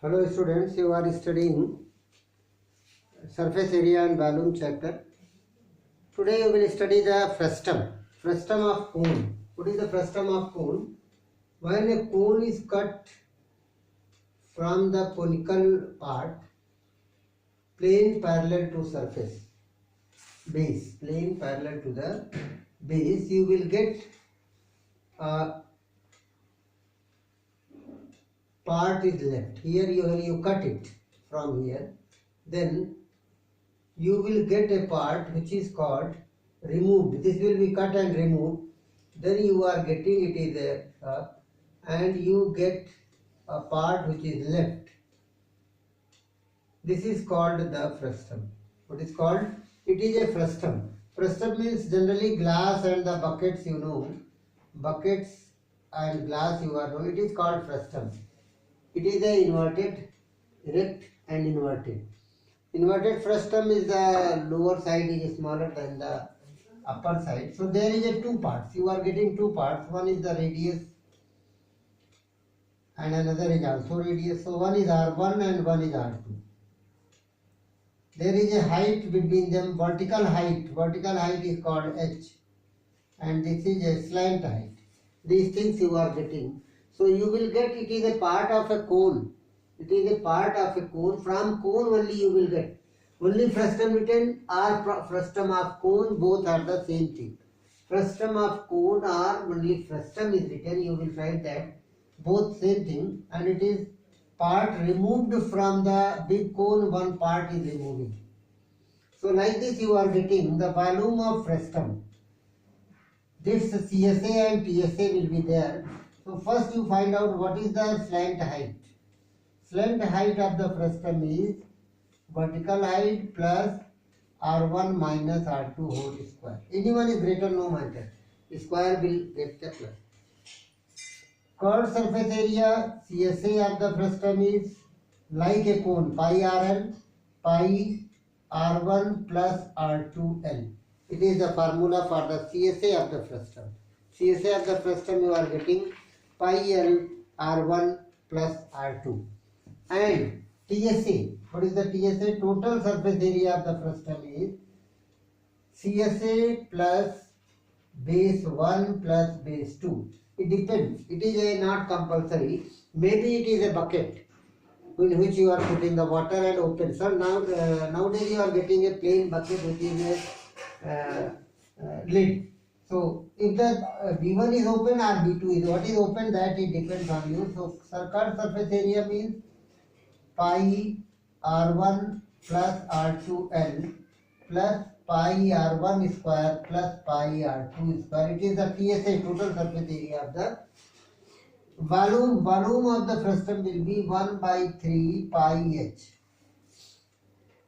Hello students, you are studying surface area and volume chapter. Today you will study the frustum of cone. What is the frustum of cone? When a cone is cut from the conical part, plane parallel to surface, base, plane parallel to the base, you will get a part is left. Here you cut it from here, then you will get a part which is called removed. This will be cut and removed. Then you are getting it is and you get a part which is left. This is called the frustum. What is called? It is a frustum. Frustum means generally glass and the buckets, you know. Buckets and glass you are know. It is called frustum. It is a inverted, erect and inverted. Inverted frustum is the lower side is smaller than the upper side. So there is a two parts. You are getting two parts. One is the radius and another is also radius. So one is R1 and one is R2. There is a height between them, vertical height. Vertical height is called H and this is a slant height. These things you are getting. So you will get it is a part of a cone. It is a part of a cone. From cone only you will get. Only frustum written or frustum of cone, both are the same thing. Frustum of cone or only frustum is written, you will find that both same thing, and it is part removed from the big cone, one part is removing. So like this you are getting the volume of frustum. This CSA and TSA will be there. So first you find out what is the slant height. Slant height of the frustum is vertical height plus R1 minus R2 whole square. Anyone is greater, no matter. Square will get the plus. Curved surface area CSA of the frustum is like a cone, pi RL, pi R1 plus R2L. It is the formula for the CSA of the frustum. CSA of the frustum you are getting pi L R1 plus R2. And TSA, what is the TSA? Total surface area of the frustum is CSA plus base 1 plus base 2. It depends. It is a not compulsory. Maybe it is a bucket in which you are putting the water and open. So now nowadays you are getting a plain bucket which is a lid. So if the B1 is open or B2 is what is open, that it depends on you. So curved surface area means pi R1 plus R2L plus pi R1 square plus pi R2 square. It is the TSA, total surface area of the volume of the frustum will be 1 by 3 pi H.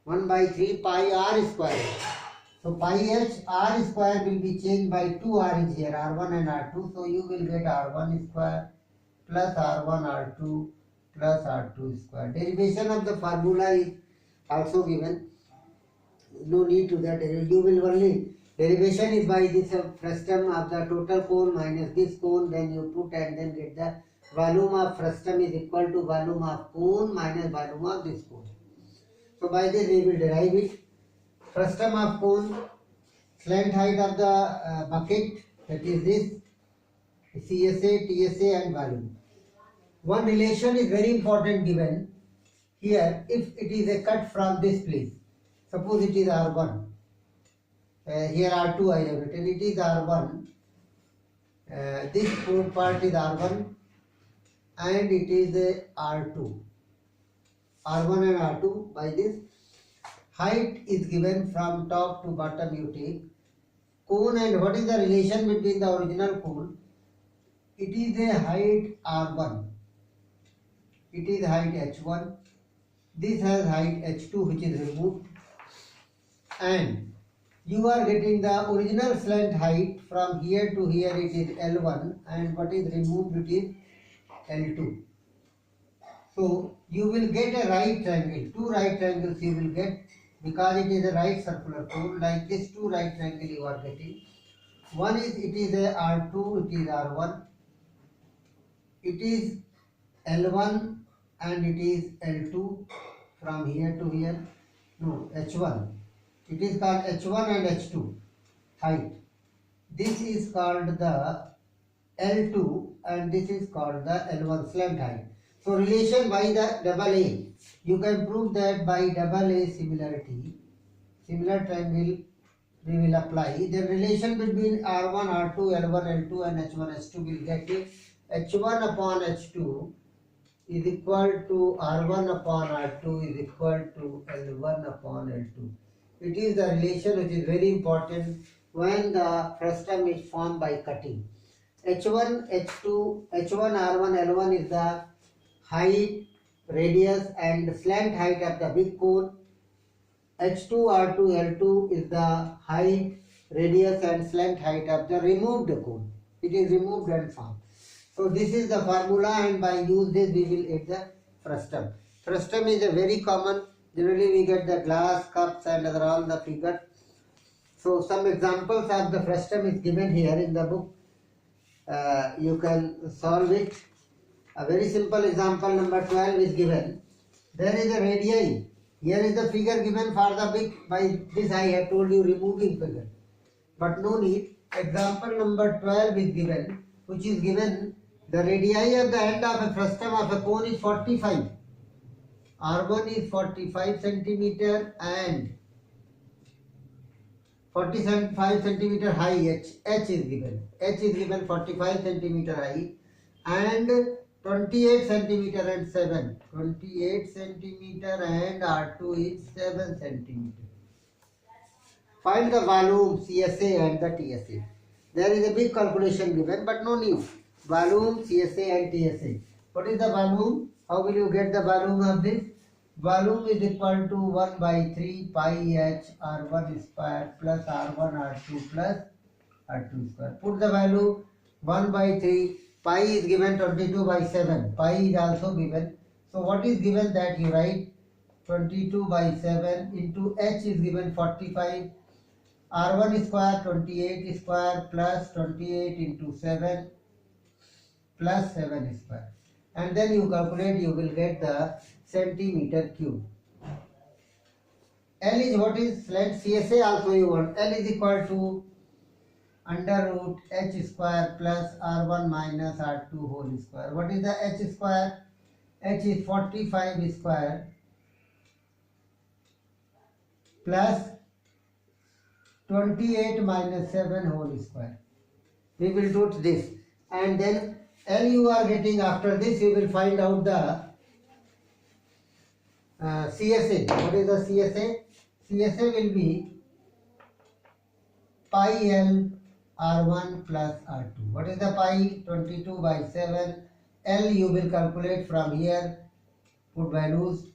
1 by 3 pi R square. So pi H R square will be changed by 2 R is here, R1 and R2. So you will get R1 square plus R1 R2 plus R2 square. Derivation of the formula is also given. No need to that. You will only derivation is by this frustum of the total cone minus this cone. Then you put and then get the volume of frustum is equal to volume of cone minus volume of this cone. So by this we will derive it. Frustum of cone, slant height of the bucket, that is this CSA, TSA and volume. One relation is very important given here. If it is a cut from this place, suppose it is R1, here R2 I have written, it is R1, this part is R1 and it is R2, R1 and R2. By this height is given from top to bottom you take cone, and what is the relation between the original cone? It is a height R1, it is height H1, this has height H2 which is removed, and you are getting the original slant height from here to here, it is L1, and what is removed, it is L2. So you will get a right triangle, two right triangles you will get, because it is a right circular cone. Like this two right triangle you are getting. One is it is a R2, it is R1, it is L1 and it is L2 from here to here. No, H1. It is called H1 and H2 height. This is called the L2 and this is called the L1 slant height. So relation by the double A. You can prove that by double A similarity, similar triangle we will apply. The relation between R1, R2, L1, L2 and H1, H2 will get it. H1 upon H2 is equal to R1 upon R2 is equal to L1 upon L2. It is the relation which is very important when the frustum is formed by cutting. H1, H2, H1, R1, L1 is the height, radius and slant height of the big cone. H2, R2, L2 is the height, radius and slant height of the removed cone. It is removed and formed. So this is the formula and by use this we will get the frustum. Frustum is a very common, generally we get the glass, cups and other all the figures. So some examples of the frustum is given here in the book. You can solve it. A very simple example number 12 is given. There is a radii. Here is the figure given for the big. By this I have told you removing figure. But no need. Example number 12 is given, which is given the radii at the end of a frustum of a cone is 45. R1 is 45 centimeter and 45 centimeter high H is given. H is given 45 centimeter high and 28 centimeter and 7. 28 centimeter and R2 is 7 centimeter. Find the volume CSA and the TSA. There is a big calculation given but no need. Volume, CSA and TSA. What is the volume? How will you get the volume of this? Volume is equal to 1 by 3 pi h R1 square plus R1 R2 plus R2 square. Put the value 1 by 3. Pi is given 22 by 7. Pi is also given. So what is given that you write 22 by 7 into h is given 45. R1 square 28 square plus 28 into 7 plus 7 square. And then you calculate, you will get the centimeter cube. L is what is slant CSA also you want. L is equal to under root h square plus R1 minus R2 whole square. What is the h square? H is 45 square plus 28 minus 7 whole square. We will do this and then L you are getting after this you will find out the CSA. What is the CSA? CSA will be pi L R1 plus R2. What is the pi? 22 by 7. L you will calculate from here, put values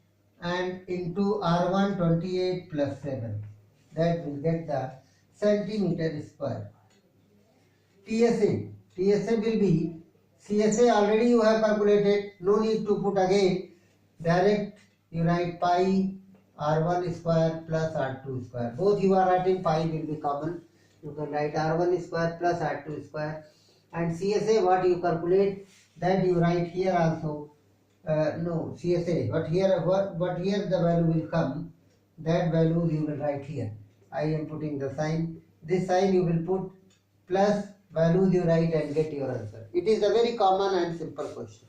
and into R1 28 plus 7. That will get the centimeter square. TSA. TSA will be CSA already you have calculated. No need to put again. Direct you write pi R1 square plus R2 square. Both you are writing pi will be common. You can write R1 square plus R2 square. And CSA what you calculate that you write here also. No CSA. But here the value will come. That value you will write here. I am putting the sign. This sign you will put plus values you write and get your answer. It is a very common and simple question.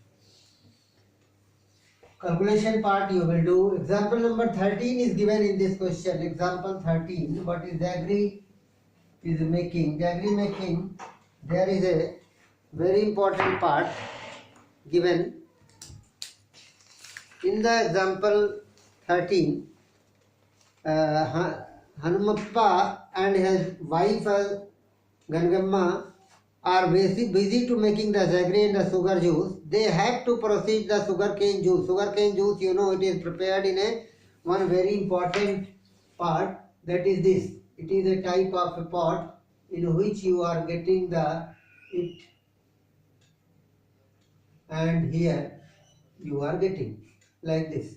Calculation part you will do. Example number 13 is given in this question. Example 13. What is Jaggery is making? Jaggery making. There is a very important part given in the example 13. Hanumappa and his wife Gangamma are busy to making the jaggery and the sugar juice. They have to proceed the sugarcane juice. Sugarcane juice, you know, it is prepared in a one very important part, that is this. It is a type of a pot in which you are getting it, and here you are getting like this.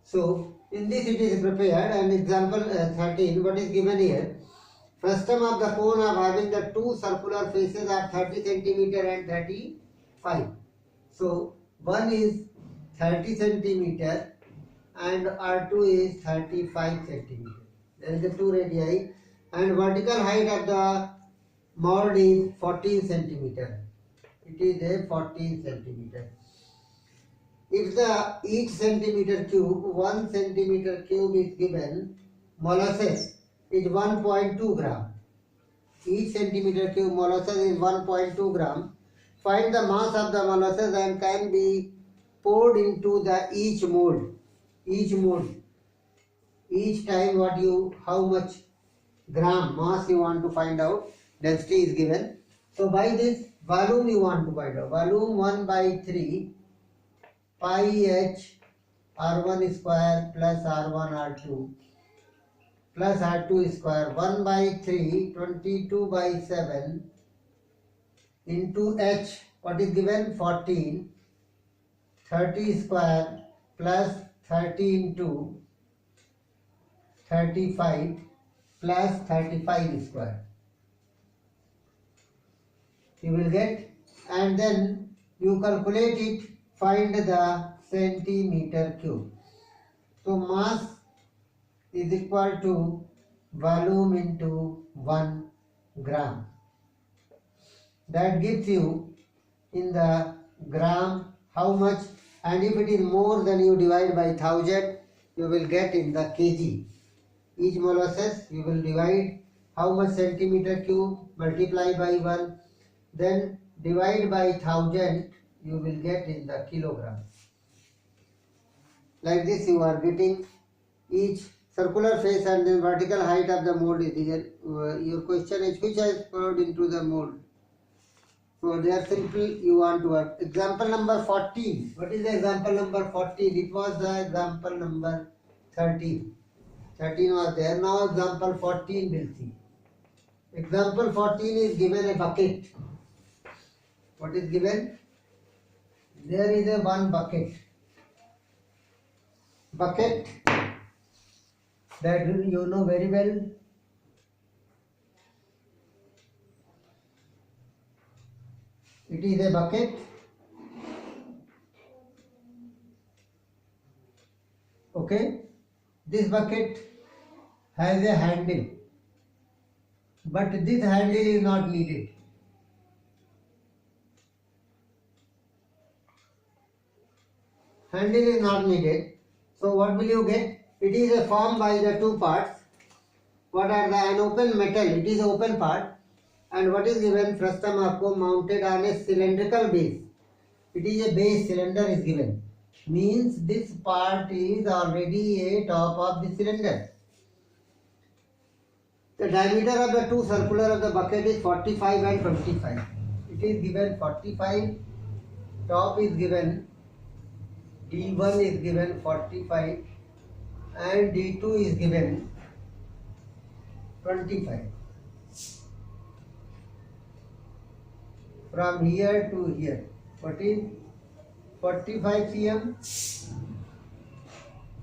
So in this it is prepared, and example 13 what is given here. Frustum of the cone of having the two circular faces are 30 centimeter and 35. So one is 30 centimeter and R2 is 35 centimeter. There is the two radii, and vertical height of the mold is 14 centimeter. It is a 14 centimeter. If the each centimeter cube, 1 centimeter cube is given, molasses is 1.2 gram. Each centimeter cube molasses is 1.2 gram. Find the mass of the molasses and can be poured into the each mold. Each mold. Each time how much gram mass you want to find out, density is given. So by this volume you want to find out. Volume 1 by 3 pi h R1 square plus R1 R2 plus R2 square 1 by 3 22 by 7 into h, what is given 14, 30 square plus 30 into 35 plus 35 square. You will get, and then you calculate it, find the centimeter cube. So mass is equal to volume into 1 gram. That gives you in the gram how much, and if it is more, then you divide by 1000, you will get in the kg. Each molasses you will divide how much centimeter cube, multiply by 1, then divide by 1000, you will get in the kilogram. Like this you are getting each circular face and then vertical height of the mold is here. Your question is which has poured into the mold. So they are simple, you want to work. Example number 14. What is the example number 14? It was the example number 13. 13 was there. Now example 14 will see. Example 14 is given a bucket. What is given? There is a one bucket. Bucket that you know very well. It is a bucket. Okay. This bucket has a handle, but this handle is not needed. Handle is not needed. So what will you get? It is a formed by the two parts. What are the an open metal? It is open part. And what is given? Frustum आपको mounted on a cylindrical base. It is a base, cylinder is given. Means this part is already a top of the cylinder. The diameter of the two circular of the bucket is 45 and 25. It is given 45. Top is given. D1 is given 45 and D2 is given 25. From here to here, what is 45 cm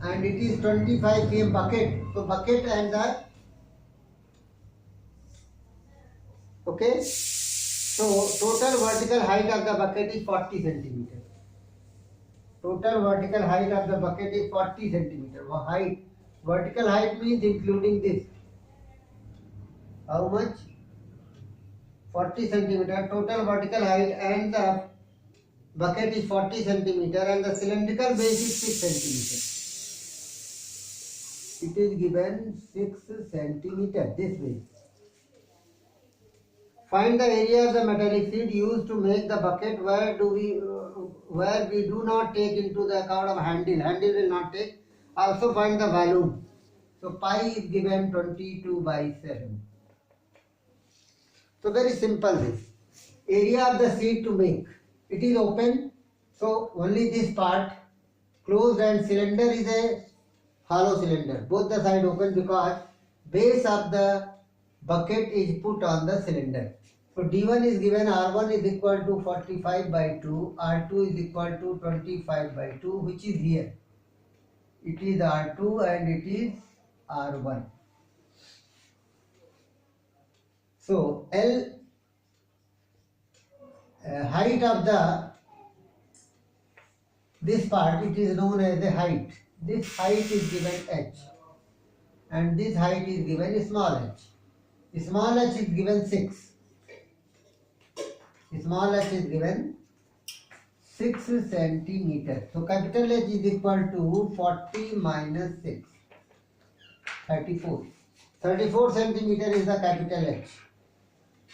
and it is 25 cm bucket. So bucket and the, okay. So total vertical height of the bucket is 40 centimeter. Total vertical height of the bucket is 40 centimeter. Height, vertical height means including this. How much? 40 centimeter. Total vertical height and the bucket is 40 centimeter and the cylindrical base is 6 centimeter. It is given 6 centimeter this way. Find the area of the metallic sheet used to make the bucket. Where we do not take into the account of handle. Handle will not take. Also find the volume. So pi is given 22 by 7. So very simple this. Area of the sheet to make. It is open. So only this part closed and cylinder is a hollow cylinder. Both the side open because base of the bucket is put on the cylinder. So D1 is given, R1 is equal to 45 by 2, R2 is equal to 25 by 2, which is here. It is R2 and it is R1. So L height of the this part, it is known as the height. This height is given h, and this height is given small h. Small h is given 6. Small h is given 6 centimeter. So capital H is equal to 40 minus 6, 34. 34 centimeter is the capital H.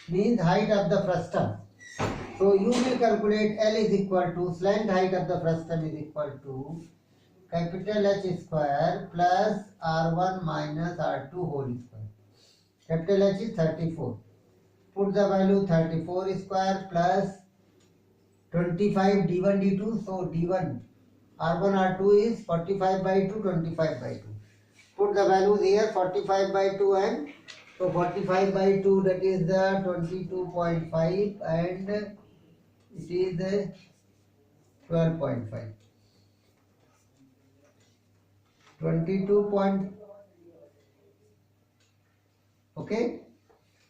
Means height of the frustum. So you will calculate L is equal to slant height of the frustum is equal to capital H square plus R1 minus R2 whole square. Capital H is 34. Put the value 34 square plus 25 d1 d2. So d1 R1 R2 is 45 by 2, 25 by 2. Put the values here, 45 by 2 and so 45 by 2, that is the 22.5 and it is the 12.5. 22. Okay.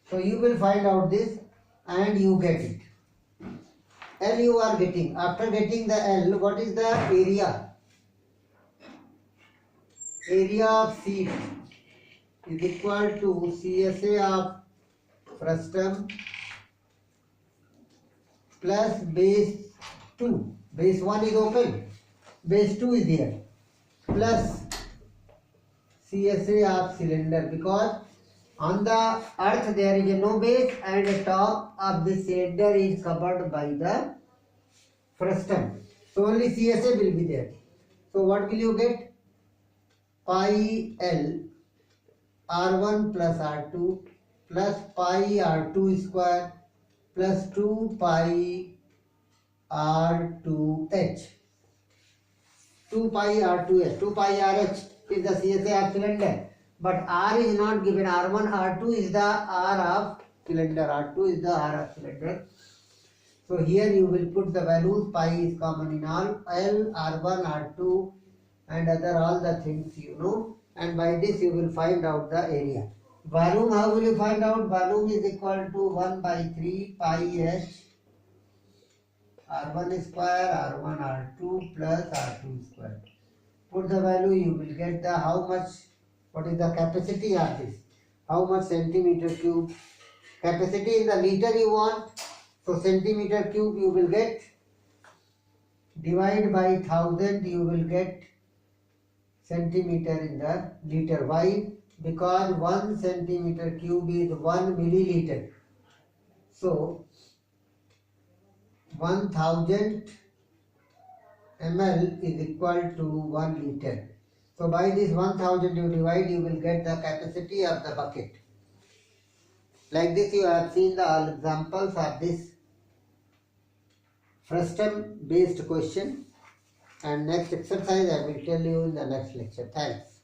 So you will find out this and you get it. L you are getting. After getting the L, what is the area? Area of sheet is equal to CSA of frustum plus base 2. Base 1 is open. Base 2 is here. Plus CSA of cylinder, because on the earth there is no base and the top of the cylinder is covered by the frustum. So only CSA will be there. So what will you get? Pi L R1 plus R2 plus pi R2 square plus 2 pi R2H. 2 pi R2H. 2 pi RH is the CSA of cylinder. But R is not given. R1, R2 is the R of cylinder. R2 is the R of cylinder. So here you will put the values. Pi is common in all. L, R1, R2 and other all the things you know. And by this you will find out the area. Volume, how will you find out? Volume is equal to 1 by 3 pi H R1 square, R1, R2 plus R2 square. Put the value, you will get the how much, what is the capacity of this, how much centimeter cube. Capacity in the liter you want, so centimeter cube you will get, divide by 1000 you will get centimeter in the liter. Why? Because 1 centimeter cube is 1 milliliter. So 1000 ml is equal to 1 liter. So by this 1000 you divide, you will get the capacity of the bucket. Like this you have seen the all examples of this frustum based question, and next exercise I will tell you in the next lecture. Thanks.